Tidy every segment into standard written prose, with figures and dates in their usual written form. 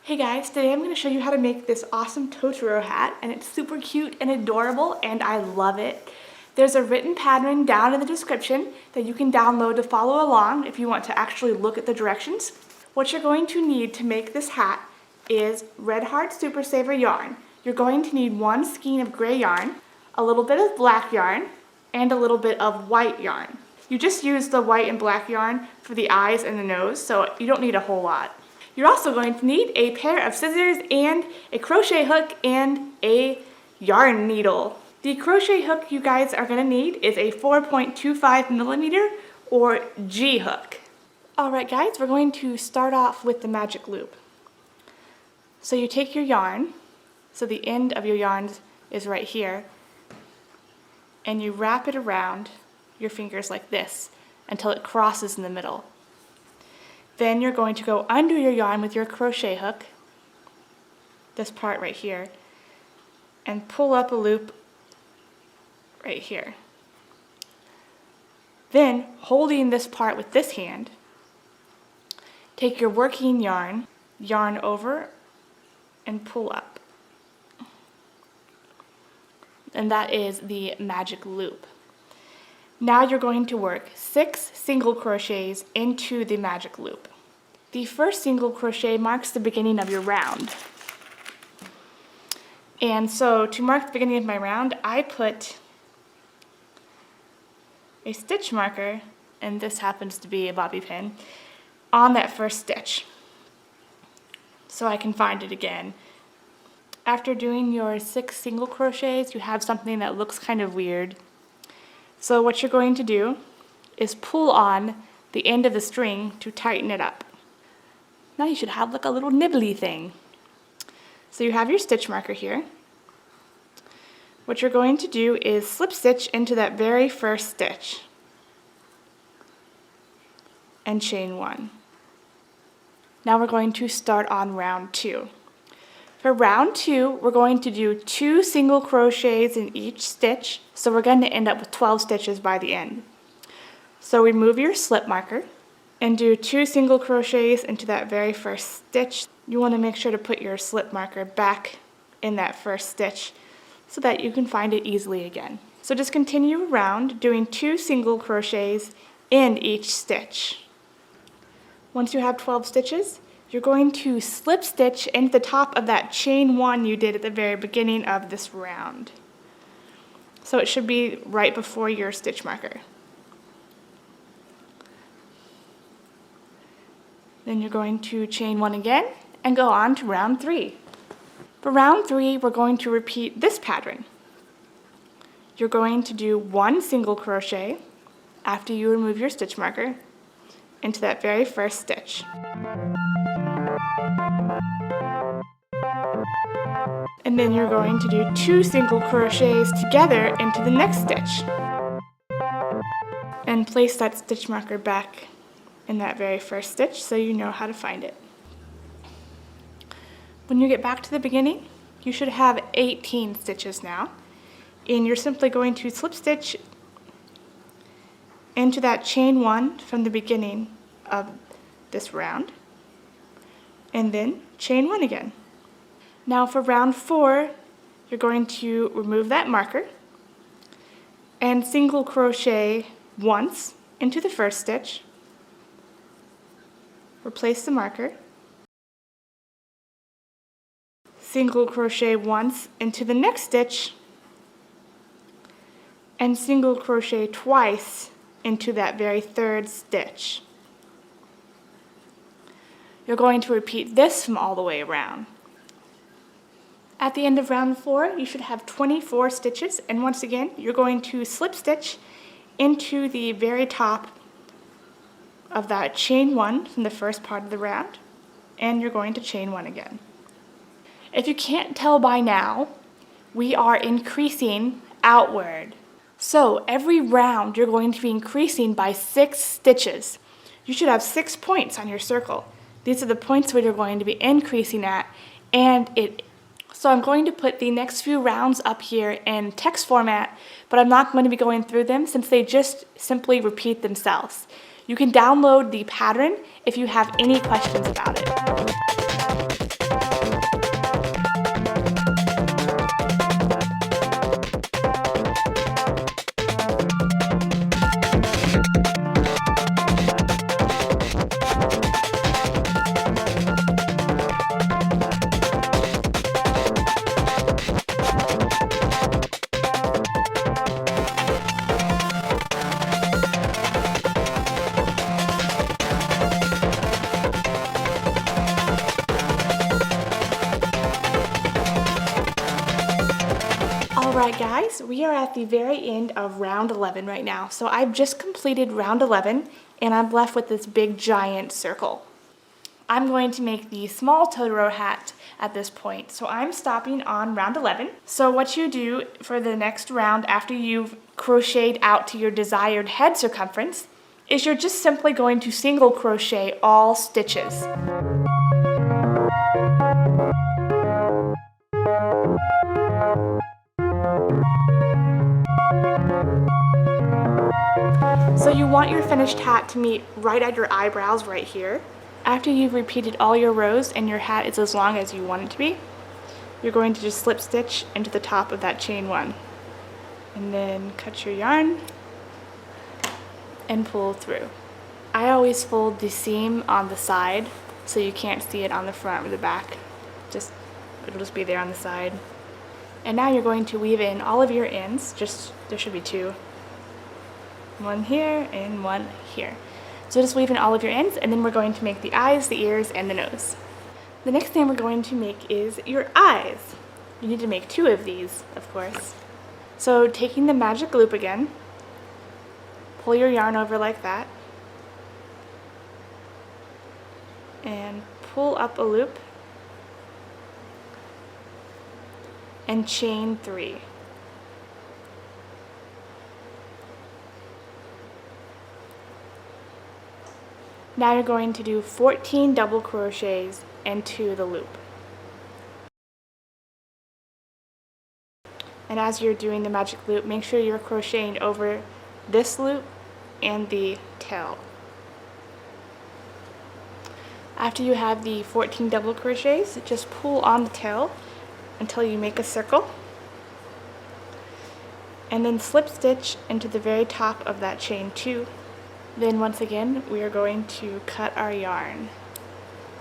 Hey guys, today I'm going to show you how to make this awesome Totoro hat, and it's super cute and adorable and I love it. There's a written pattern down in the description that you can download to follow along if you want to actually look at the directions. What you're going to need to make this hat is Red Heart Super Saver yarn. You're going to need one skein of gray yarn, a little bit of black yarn, and a little bit of white yarn. You just use the white and black yarn for the eyes and the nose, so you don't need a whole lot. You're also going to need a pair of scissors and a crochet hook and a yarn needle. The crochet hook you guys are going to need is a 4.25 millimeter or G hook. Alright guys, we're going to start off with the magic loop. So you take your yarn, so the end of your yarn is right here, and you wrap it around your fingers like this until it crosses in the middle. Then you're going to go under your yarn with your crochet hook, this part right here, and pull up a loop right here. Then, holding this part with this hand, take your working yarn, yarn over, and pull up. And that is the magic loop. Now you're going to work 6 single crochets into the magic loop. The first single crochet marks the beginning of your round. And so to mark the beginning of my round, I put a stitch marker, and this happens to be a bobby pin, on that first stitch so I can find it again. After doing your 6 single crochets, you have something that looks kind of weird. So what you're going to do is pull on the end of the string to tighten it up. Now you should have like a little nibbly thing. So you have your stitch marker here. What you're going to do is slip stitch into that very first stitch and chain 1. Now we're going to start on round 2. For round 2, we're going to do 2 single crochets in each stitch, so we're going to end up with 12 stitches by the end. So remove your slip marker and do 2 single crochets into that very first stitch. You want to make sure to put your slip marker back in that first stitch so that you can find it easily again. So just continue around doing 2 single crochets in each stitch. Once you have 12 stitches, you're going to slip stitch into the top of that chain 1 you did at the very beginning of this round. So it should be right before your stitch marker. Then you're going to chain 1 again and go on to round 3. For round 3, we're going to repeat this pattern. You're going to do 1 single crochet after you remove your stitch marker into that very first stitch. And then you're going to do 2 single crochets together into the next stitch. And place that stitch marker back in that very first stitch so you know how to find it. When you get back to the beginning, you should have 18 stitches now. And you're simply going to slip stitch into that chain 1 from the beginning of this round, and then chain 1 again. Now for round 4, you're going to remove that marker and single crochet once into the first stitch, replace the marker, single crochet once into the next stitch, and single crochet twice into that very third stitch. You're going to repeat this from all the way around. At the end of round 4, you should have 24 stitches, and once again, you're going to slip stitch into the very top of that chain 1 from the first part of the round, and you're going to chain 1 again. If you can't tell by now, we are increasing outward. So every round, you're going to be increasing by 6 stitches. You should have 6 points on your circle. These are the points where you're going to be increasing at, so I'm going to put the next few rounds up here in text format, but I'm not going to be going through them since they just simply repeat themselves. You can download the pattern if you have any questions about it. Alright guys, we are at the very end of round 11 right now. So I've just completed round 11 and I'm left with this big giant circle. I'm going to make the small Totoro hat at this point. So I'm stopping on round 11. So what you do for the next round after you've crocheted out to your desired head circumference is you're just simply going to single crochet all stitches. So you want your finished hat to meet right at your eyebrows right here. After you've repeated all your rows and your hat is as long as you want it to be, you're going to just slip stitch into the top of that chain one. And then cut your yarn and pull through. I always fold the seam on the side so you can't see it on the front or the back. It'll just be there on the side. And now you're going to weave in all of your ends, there should be two. One here and one here. So just weave in all of your ends and then we're going to make the eyes, the ears, and the nose. The next thing we're going to make is your eyes. You need to make two of these, of course. So taking the magic loop again, pull your yarn over like that, and pull up a loop, and chain 3. Now you're going to do 14 double crochets into the loop. And as you're doing the magic loop, make sure you're crocheting over this loop and the tail. After you have the 14 double crochets, just pull on the tail until you make a circle. And then slip stitch into the very top of that chain 2. Then once again, we are going to cut our yarn.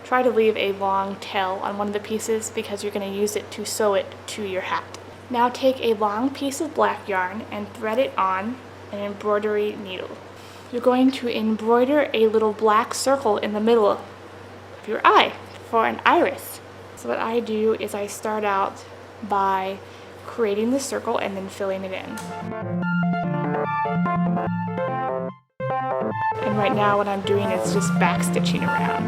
Try to leave a long tail on one of the pieces because you're going to use it to sew it to your hat. Now take a long piece of black yarn and thread it on an embroidery needle. You're going to embroider a little black circle in the middle of your eye for an iris. So what I do is I start out by creating the circle and then filling it in. And right now what I'm doing is just back stitching around.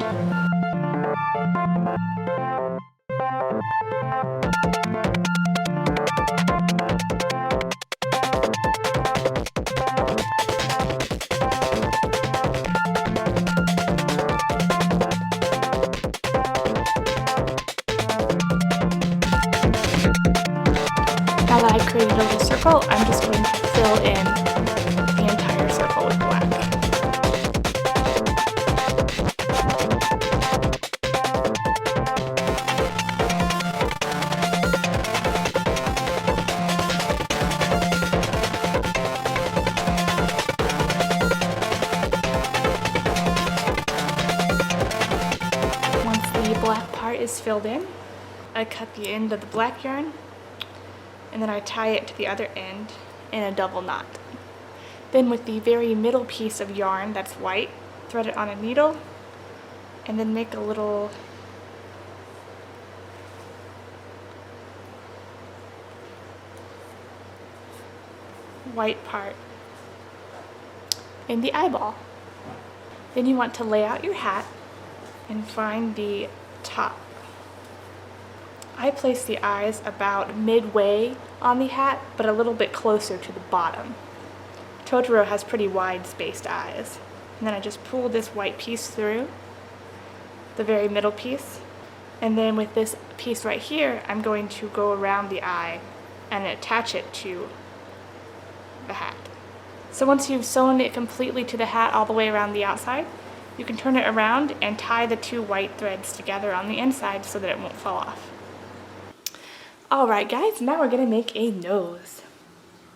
Now that I've created a little circle, I'm just going to fill in the entire circle with black. Once the black part is filled in, I cut the end of the black yarn and then I tie it to the other end in a double knot. Then with the very middle piece of yarn that's white, thread it on a needle and then make a little white part in the eyeball. Then you want to lay out your hat and find the top. I place the eyes about midway on the hat, but a little bit closer to the bottom. Totoro has pretty wide spaced eyes. And then I just pull this white piece through, the very middle piece. And then with this piece right here, I'm going to go around the eye and attach it to the hat. So once you've sewn it completely to the hat all the way around the outside, you can turn it around and tie the two white threads together on the inside so that it won't fall off. Alright guys, now we're going to make a nose.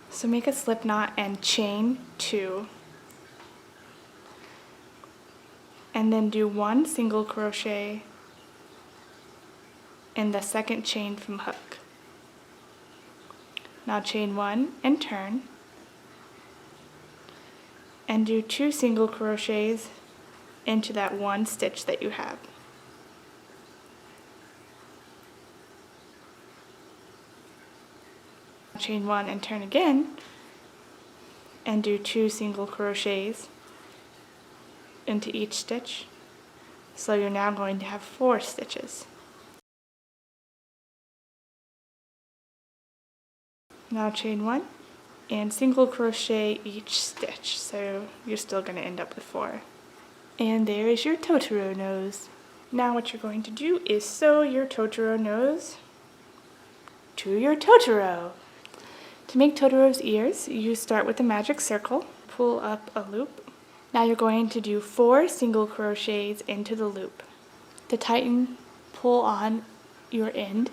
So make a slip knot and chain 2. And then do 1 single crochet in the second chain from hook. Now chain 1 and turn. And do 2 single crochets into that one stitch that you have. Chain 1 and turn again and do 2 single crochets into each stitch. So you're now going to have 4 stitches. Now chain 1 and single crochet each stitch, so you're still going to end up with 4. And there is your Totoro nose. Now what you're going to do is sew your Totoro nose to your Totoro. To make Totoro's ears, you start with the magic circle, pull up a loop. Now you're going to do 4 single crochets into the loop. To tighten, pull on your end,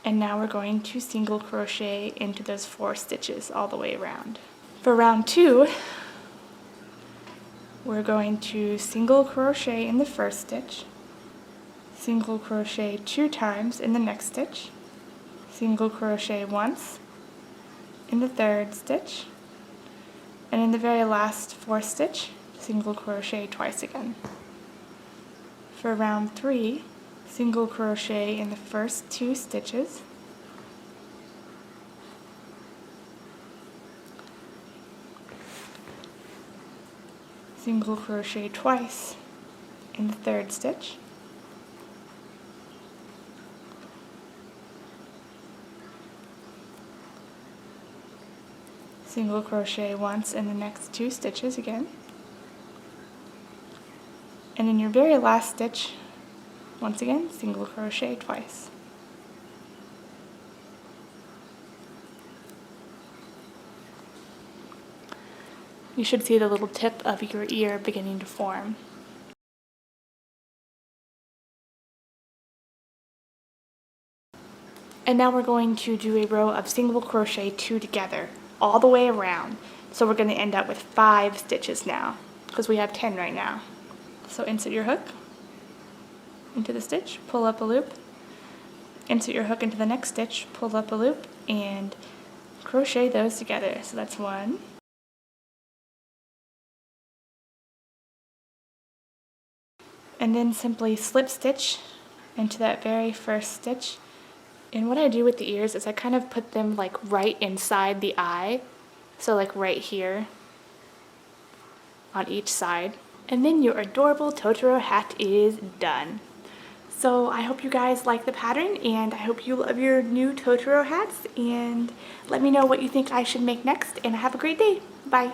and now we're going to single crochet into those 4 stitches all the way around. For round 2, we're going to single crochet in the first stitch, single crochet 2 times in the next stitch, single crochet once in the third stitch, and in the very last 4th stitch, single crochet twice again. For round 3, single crochet in the first 2 stitches, single crochet twice in the third stitch, single crochet once in the next 2 stitches again, and in your very last stitch, once again, single crochet twice. You should see the little tip of your ear beginning to form. And now we're going to do a row of single crochet 2 together, all the way around. So we're going to end up with 5 stitches now, because we have 10 right now. So insert your hook into the stitch, pull up a loop, insert your hook into the next stitch, pull up a loop, and crochet those together. So that's 1, and then simply slip stitch into that very first stitch. And what I do with the ears is I kind of put them like right inside the eye, so like right here on each side. And then your adorable Totoro hat is done. So I hope you guys like the pattern, and I hope you love your new Totoro hats, and let me know what you think I should make next, and have a great day. Bye.